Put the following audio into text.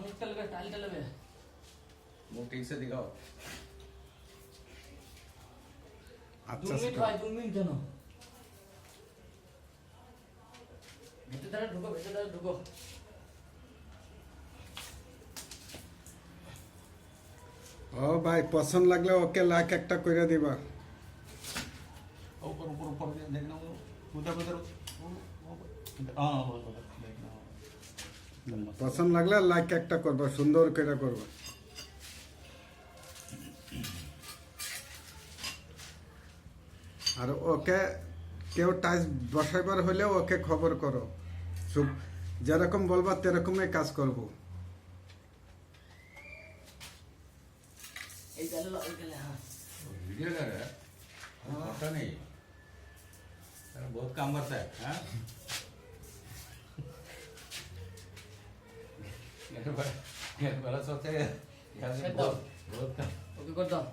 मुख चल टाल चल मुख ठीक से दिखाओ। अच्छा 2 मिनट से भाई 2 मिनट জানো ভেতরে ঢুকো ও ভাই পছন্দ লাগলে ওকে লাইক একটা করে দিবা। ऊपर ऊपर ऊपर देखना वो उधर उधर हाँ वो देखना পছন্দ লাগলে লাইক একটা করবা, সুন্দর করে করবা। আর ওকে কেউ টাইস বসাইবার হলে ওকে খবর করো, যেরকম বলবা তেরকমই কাজ করবো। এই চলো হ্যাঁ वीडियो कर रहा है पता नहीं तेरा बहुत काम करता है हाँ मेरे बड़ा सोचे यार Set बहुत बहुत काम ওকে কর দাও